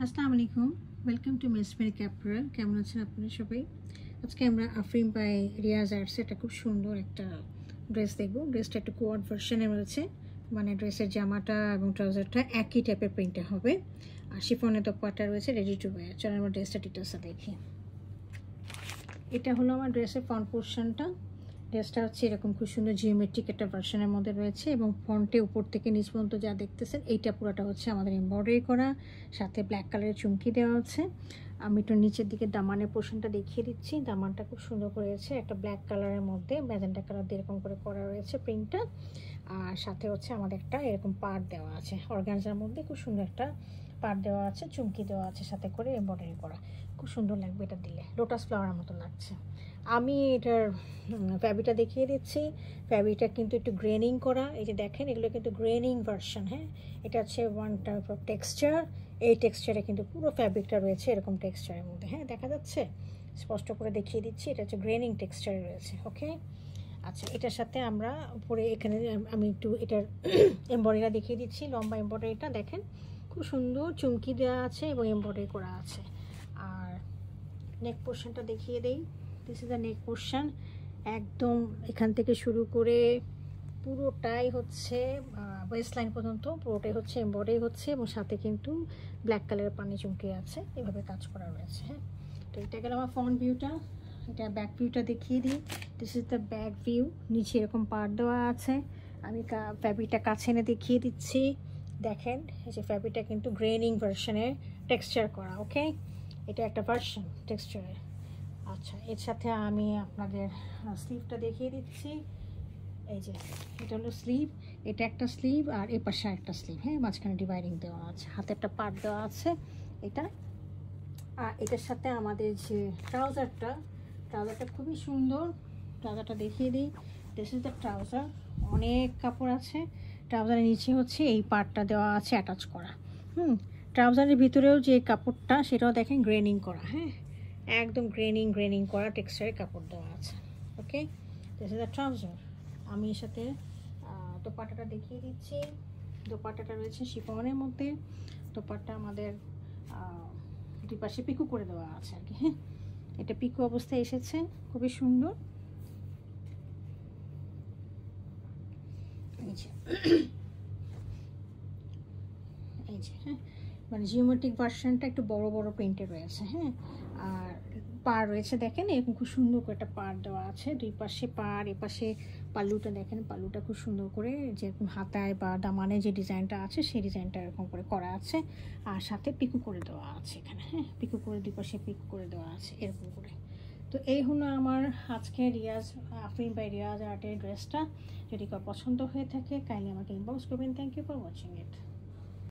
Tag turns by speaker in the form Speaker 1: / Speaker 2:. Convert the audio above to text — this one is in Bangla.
Speaker 1: আসসালামু আলাইকুম, welcome to miss Mirik apparel. কেমন আছেন আপনারা সবাই? আজকে আমরা আফরিন বাই রিয়াজ আর্টসে একটা খুব সুন্দর একটা ড্রেস দেখবো। ড্রেসটা একটু কোয়াড ভার্সনে রয়েছে, মানে ড্রেসের জামাটা এবং ট্রাউজারটা একই টাইপের প্রিন্টে হবে, আর শিফনের দোপাট্টা রয়েছে রেডি টু ওয়্যার। চলো আমরা ড্রেসটা ডিটেলসে দেখি। এটা হলো আমার ড্রেসের ফ্রন্ট পোর্শনটা। ড্রেসটা হচ্ছে এরকম খুব সুন্দর জিওমেট্রিক একটা ভার্সনের মধ্যে রয়েছে, এবং ফ্রন্টে উপর থেকে নিচ পর্যন্ত যা দেখতেছেন এইটা পুরোটা হচ্ছে আমাদের এমব্রয়ডারি করা, সাথে ব্ল্যাক কালারের চুমকি দেওয়া আছে। আমি একটু নিচের দিকে দামানের পোর্শনটা দেখিয়ে দিচ্ছি। দামানটা খুব সুন্দর করেছে, একটা ব্ল্যাক কালারের মধ্যে ম্যাজেন্টা কালার দিয়ে এরকম করে করা রয়েছে প্রিন্টটা। আর সাথে হচ্ছে আমাদের একটা এরকম পাড় দেওয়া আছে, অর্গানজার মধ্যে খুব সুন্দর একটা পাড় দেওয়া আছে, চুমকি দেওয়া আছে, সাথে করে এমব্রয়ডারি করা। খুব সুন্দর লাগবে এটা দিলে, লোটাস ফ্লাওয়ারের মতো লাগছে। আমি এটার ফ্যাব্রিকটা দেখিয়ে দিচ্ছি। ফ্যাব্রিকটা কিন্তু একটু গ্রেনিং করা, এই যে দেখেন এগুলো কিন্তু গ্রেনিং ভার্সন। হ্যাঁ, এটা হচ্ছে ওয়ান টাইপ অফ টেক্সচার। এই টেক্সচারে কিন্তু পুরো ফ্যাব্রিকটা রয়েছে এরকম টেক্সচারের মধ্যে। হ্যাঁ, দেখা যাচ্ছে, স্পষ্ট করে দেখিয়ে দিচ্ছি, এটা হচ্ছে গ্রেনিং টেক্সচারে রয়েছে। ওকে, আচ্ছা, এটার সাথে আমরা উপরে এখানে আমি একটু এটার এমব্রয়ডারিটা দেখিয়ে দিচ্ছি। লম্বা এমব্রয়ডারিটা দেখেন, খুব সুন্দর চুমকি দেওয়া আছে এবং এমব্রয়ডারি করা আছে। আর নেক পোর্শনটা দেখিয়ে দেই। This is the neck portion. একদম এখান থেকে শুরু করে পুরোটাই হচ্ছে ওয়েস্ট লাইন পর্যন্ত পুরোটাই হচ্ছে এমব্রয়ডারি হচ্ছে, এবং সাথে কিন্তু ব্ল্যাক কালারের পানি চুমকি আছে, এভাবে কাজ করা রয়েছে। হ্যাঁ, তো এটা গেল আমার ফ্রন্ট ভিউটা। এটা ব্যাক ভিউটা দেখিয়ে দিই। This is the back view. নিচে এরকম পাড় দেওয়া আছে। আমি ফ্যাব্রিকটা কাছে এনে দেখিয়ে দিচ্ছি। দেখেন এই যে ফ্যাব্রিকটা কিন্তু গ্রেনিং ভার্সনের টেক্সচার করা। ওকে, এটা একটা ভার্সন টেক্সচারের। আচ্ছা, এর সাথে আমি আপনাদের স্লিভটা দেখিয়ে দিচ্ছি। এই যে এটা হলো স্লিভ, এটা একটা স্লিভ আর এ পাশে একটা স্লিভ। হ্যাঁ, মাঝখানে ডিভাইডিং দেওয়া আছে, হাতে একটা পার্ট দেওয়া আছে এটা। আর এটার সাথে আমাদের যে ট্রাউজারটা খুবই সুন্দর। ট্রাউজারটা দেখিয়ে দিই। This is the trouser. অনেক কাপড় আছে। ট্রাউজারের নিচে হচ্ছে এই পার্টটা দেওয়া আছে অ্যাটাচ করা। ট্রাউজারের ভিতরেও যে কাপড়টা সেটাও দেখেন গ্রেনিং করা। হ্যাঁ, একদম গ্রেনিং করা টেক্সচারের কাপড় দেওয়া আছে। ওকে, দিস ইজ দ্য ট্রাউজার। আমি এর সাথে দোপাট্টাটা দেখিয়ে দিচ্ছি। দোপাট্টাটা রয়েছে শিফনের মধ্যে। দোপাট্টা আমাদের দুই পাশে পিকু করে দেওয়া আছে আর কি। হ্যাঁ, এটা পিকু অবস্থায় এসেছে, খুবই সুন্দর। এই যে হ্যাঁ, মানে জিওমেট্রিক ভার্সনটা একটু বড় বড় প্রিন্টে রয়েছে। হ্যাঁ, আর পাড় রয়েছে দেখেন, এরকম খুব সুন্দর করে একটা পাড় দেওয়া আছে, দুই পাশে পাড়। এপাশে পাল্লুটা দেখেন, পাল্লুটা খুব সুন্দর করে যেরকম হাতায় বা দামানে যে ডিজাইনটা আছে সেই ডিজাইনটা এরকম করে করা আছে, আর সাথে পিকু করে দেওয়া আছে এখানে। হ্যাঁ, পিকু করে দুই পাশে পিকু করে দেওয়া আছে এরকম করে। তো এই হলো আমার আজকে আফরিন বাই রিয়াজ আর্টের ড্রেসটা। যদি কারো পছন্দ হয়ে থাকে কাইন্ডলি আমাকে ইনবক্স করবেন। Thank you for watching it.